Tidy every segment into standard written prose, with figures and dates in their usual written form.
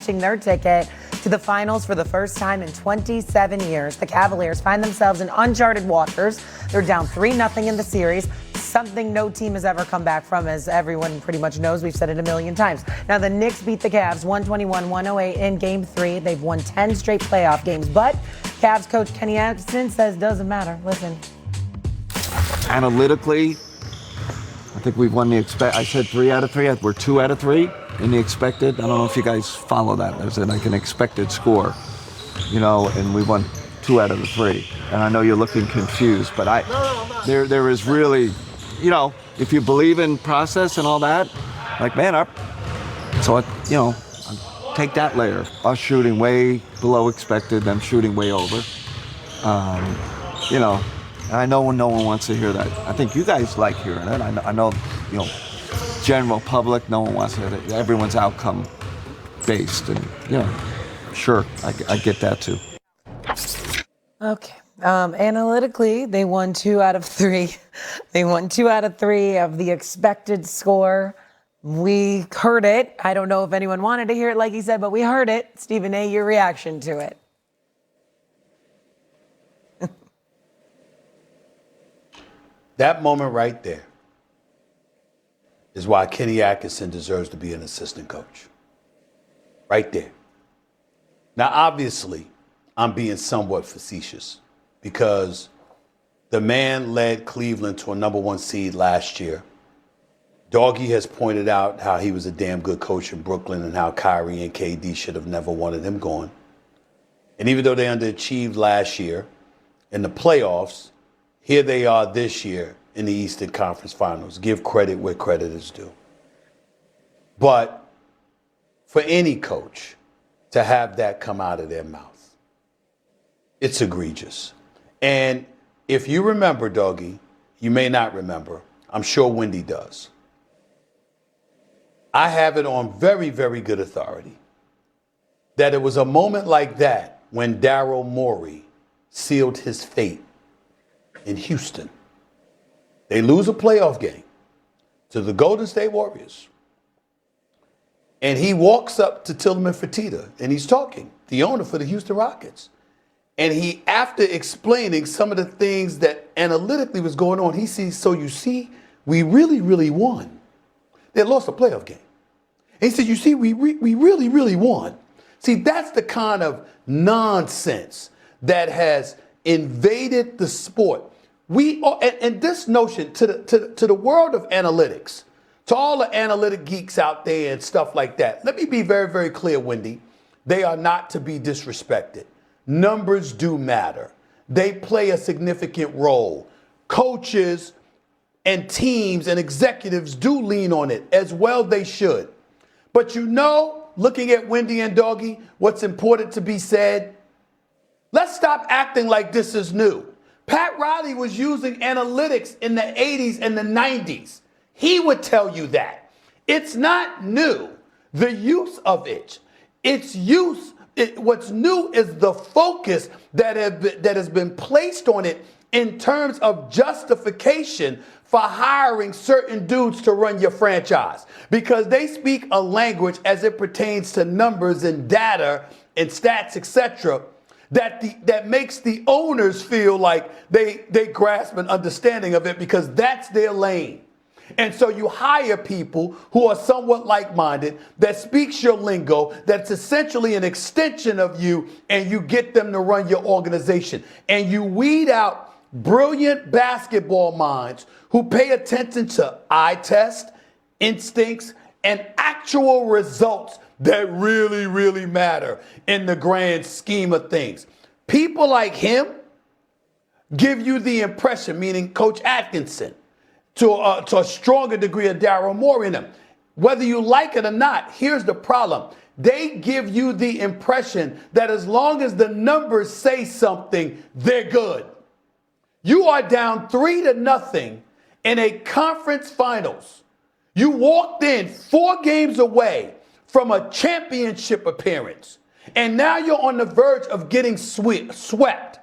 their ticket to the finals for the first time in 27 years. The Cavaliers find themselves in uncharted waters. They're down 3-0 in the series, something no team has ever come back from, as everyone pretty much knows. We've said it a million times. Now, the Knicks beat the Cavs 121-108 in Game 3. They've won 10 straight playoff games, but Cavs coach Kenny Atkinson says doesn't matter. Listen. Analytically, I think we've won the I said 3 out of 3. We're 2 out of 3 in the expected. I don't know if you guys follow that. There's like an expected score, and we won 2 out of the 3. And I know you're looking confused, but there is really, if you believe in process and all that, like, man, take that layer. Us shooting way below expected, them shooting way over. I know no one wants to hear that. I think you guys like hearing it. I know, general public, no one wants to hear it. Everyone's outcome based, and sure, I get that too. Okay. Analytically, they won 2 out of 3. They won 2 out of 3 of the expected score. We heard it. I don't know if anyone wanted to hear it, like he said, but we heard it. Stephen A., your reaction to it? That moment right there is why Kenny Atkinson deserves to be an assistant coach. Right there. Now, obviously, I'm being somewhat facetious because the man led Cleveland to a #1 seed last year. Doggy has pointed out how he was a damn good coach in Brooklyn and how Kyrie and KD should have never wanted him going. And even though they underachieved last year in the playoffs, here they are this year in the Eastern Conference Finals. Give credit where credit is due. But for any coach to have that come out of their mouth, it's egregious. And if you remember, Doggy, you may not remember. I'm sure Wendy does. I have it on very, very good authority that it was a moment like that when Daryl Morey sealed his fate in Houston. They lose a playoff game to the Golden State Warriors. And he walks up to Tillman Fertitta, and he's talking, the owner for the Houston Rockets. And he, after explaining some of the things that analytically was going on, he sees, so you see, we really, really won. They lost a playoff game. And he said, you see, we really, really won. See, that's the kind of nonsense that has invaded the sport. We are, and this notion to the world of analytics, to all the analytic geeks out there and stuff like that. Let me be very, very clear, Wendy. They are not to be disrespected. Numbers do matter. They play a significant role. Coaches and teams and executives do lean on it, as well they should. But looking at Wendy and Doggy, what's important to be said, let's stop acting like this is new. Pat Riley was using analytics in the 80s and the 90s. He would tell you that. It's not new, the use of it. What's new is the focus that has been placed on it in terms of justification for hiring certain dudes to run your franchise, because they speak a language as it pertains to numbers and data and stats, etc., that makes the owners feel like they grasp an understanding of it because that's their lane. And so you hire people who are somewhat like-minded, that speaks your lingo, that's essentially an extension of you, and you get them to run your organization. And you weed out brilliant basketball minds who pay attention to eye test, instincts, and actual results that really, really matter in the grand scheme of things. People like him give you the impression, meaning Coach Atkinson, to a stronger degree of Daryl Morey in them. Whether you like it or not, here's the problem. They give you the impression that as long as the numbers say something, they're good. You are down 3-0 in a conference finals. You walked in 4 games away from a championship appearance. And now you're on the verge of getting swept.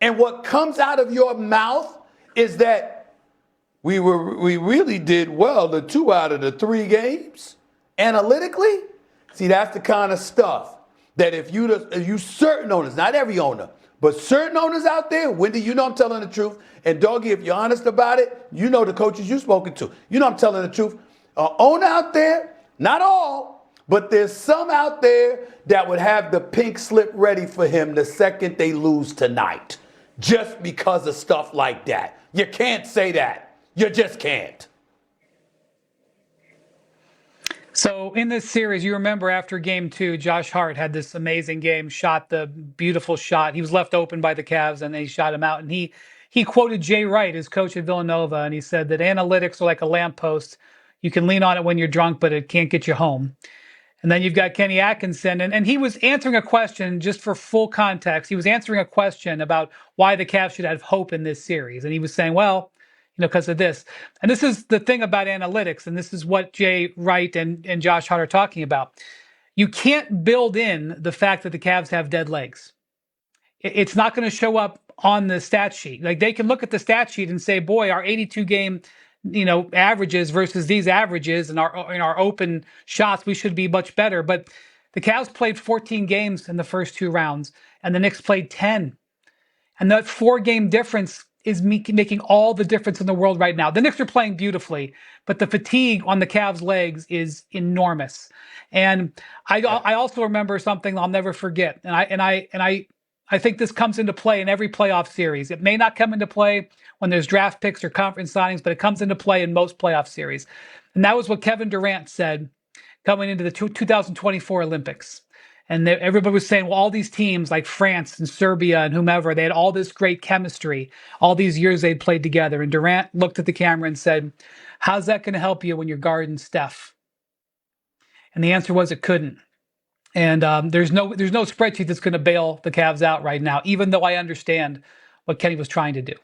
And what comes out of your mouth is that we really did well the 2 out of the 3 games. Analytically, See, that's the kind of stuff that if you certain owners, not every owner, but certain owners out there, Wendy, you know I'm telling the truth. And Doggy, if you're honest about it, you know the coaches you've spoken to. You know I'm telling the truth. Owner out there, not all, but there's some out there that would have the pink slip ready for him the second they lose tonight. Just because of stuff like that. You can't say that. You just can't. So in this series, you remember after game 2, Josh Hart had this amazing game, shot the beautiful shot. He was left open by the Cavs and they shot him out. And he quoted Jay Wright, his coach at Villanova, and he said that analytics are like a lamppost. You can lean on it when you're drunk, but it can't get you home. And then you've got Kenny Atkinson, and he was answering a question, just for full context. He was answering a question about why the Cavs should have hope in this series. And he was saying, well, because of this. And this is the thing about analytics, and this is what Jay Wright and Josh Hart are talking about. You can't build in the fact that the Cavs have dead legs. It's not going to show up on the stat sheet. Like, they can look at the stat sheet and say, boy, our 82 game averages versus these averages and our open shots, we should be much better. But the Cavs played 14 games in the first 2 rounds, and the Knicks played 10. And that 4-game difference is making all the difference in the world right now. The Knicks are playing beautifully, but the fatigue on the Cavs' legs is enormous. And I also remember something I'll never forget. And I think this comes into play in every playoff series. It may not come into play when there's draft picks or conference signings, but it comes into play in most playoff series. And that was what Kevin Durant said coming into the 2024 Olympics. And everybody was saying, well, all these teams like France and Serbia and whomever, they had all this great chemistry, all these years they'd played together. And Durant looked at the camera and said, how's that going to help you when you're guarding Steph? And the answer was it couldn't. And there's no spreadsheet that's going to bail the Cavs out right now, even though I understand what Kenny was trying to do.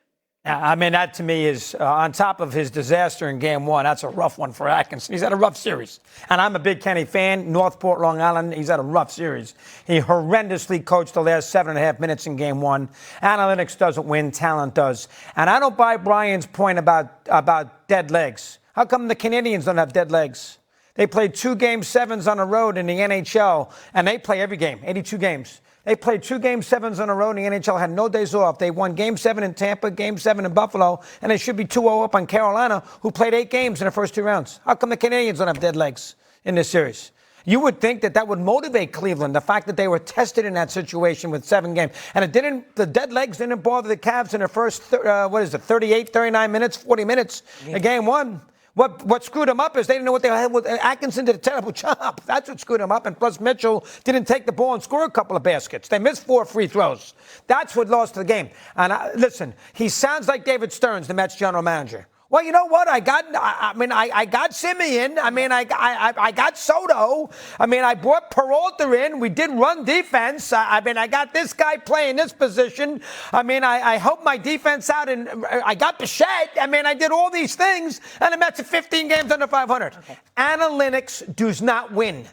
I mean, that to me is on top of his disaster in game 1. That's a rough one for Atkinson. He's had a rough series. And I'm a big Kenny fan. Northport, Long Island, he's had a rough series. He horrendously coached the last 7.5 minutes in game 1. Analytics doesn't win, talent does. And I don't buy Brian's point about dead legs. How come the Canadians don't have dead legs? They played 2 Game 7s on the road in the NHL, and they play every game, 82 games. They played 2 Game 7s on the road in the NHL, had no days off. They won Game 7 in Tampa, Game 7 in Buffalo, and they should be 2-0 up on Carolina, who played 8 games in the first 2 rounds. How come the Canadians don't have dead legs in this series? You would think that would motivate Cleveland, the fact that they were tested in that situation with 7 games. And the dead legs didn't bother the Cavs in the first, 38, 39 minutes, 40 minutes of game 1. What screwed them up is they didn't know what they had. Atkinson did a terrible job. That's what screwed them up. And plus, Mitchell didn't take the ball and score a couple of baskets. They missed 4 free throws. That's what lost the game. And listen, he sounds like David Stearns, the Mets general manager. Well, you know what? I got Simeon. I got Soto. I brought Peralta in. We did run defense. I got this guy playing this position. I helped my defense out, and I got Bichette. I did all these things, and the Mets are 15 games under 500. Okay. Analytics does not win.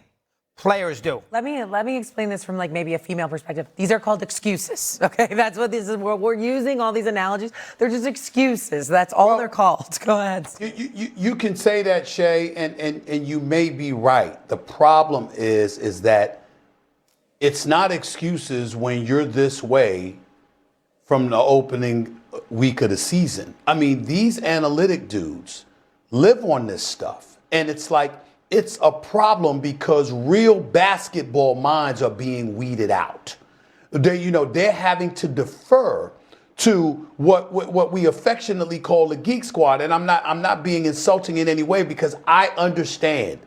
Players do. Let me explain this from maybe a female perspective. These are called excuses. Okay, that's what this is. We're using all these analogies. They're just excuses. That's all they're called. Go ahead. You can say that, Shay, and you may be right. The problem is that it's not excuses when you're this way from the opening week of the season. These analytic dudes live on this stuff, and it's like. It's a problem because real basketball minds are being weeded out. They're having to defer to what we affectionately call the Geek Squad. And I'm not being insulting in any way, because I understand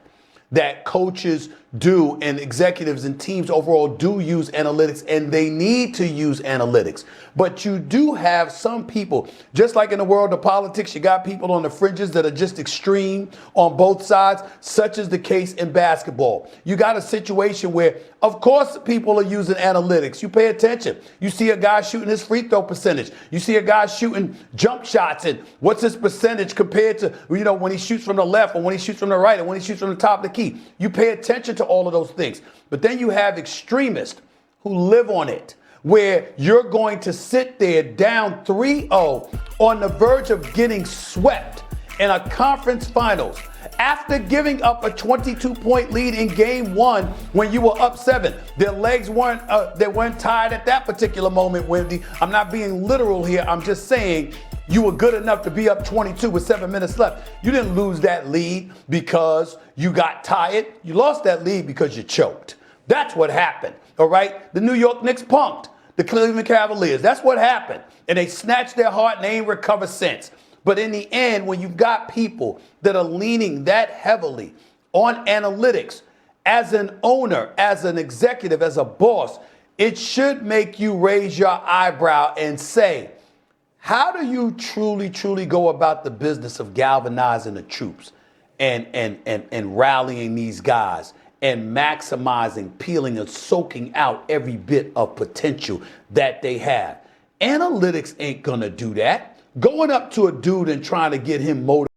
that coaches do and executives and teams overall do use analytics, and they need to use analytics. But you do have some people, just like in the world of politics, you got people on the fringes that are just extreme on both sides, such as the case in basketball. You got a situation where, of course, people are using analytics. You pay attention. You see a guy shooting his free throw percentage. You see a guy shooting jump shots, and what's his percentage compared to, when he shoots from the left, or when he shoots from the right, or when he shoots from the top of the key. You pay attention to all of those things. But then you have extremists who live on it, where you're going to sit there down 3-0 on the verge of getting swept, in a conference finals after giving up a 22-point lead in game 1 when you were up 7. Their legs weren't tired at that particular moment, Wendy. I'm not being literal here. I'm just saying you were good enough to be up 22 with 7 minutes left. You didn't lose that lead because you got tired. You lost that lead because you choked. That's what happened, all right? The New York Knicks punked the Cleveland Cavaliers. That's what happened. And they snatched their heart and they ain't recovered since. But in the end, when you've got people that are leaning that heavily on analytics, as an owner, as an executive, as a boss, it should make you raise your eyebrow and say, how do you truly go about the business of galvanizing the troops and rallying these guys and maximizing, peeling, and soaking out every bit of potential that they have? Analytics ain't gonna do that. Going up to a dude and trying to get him motivated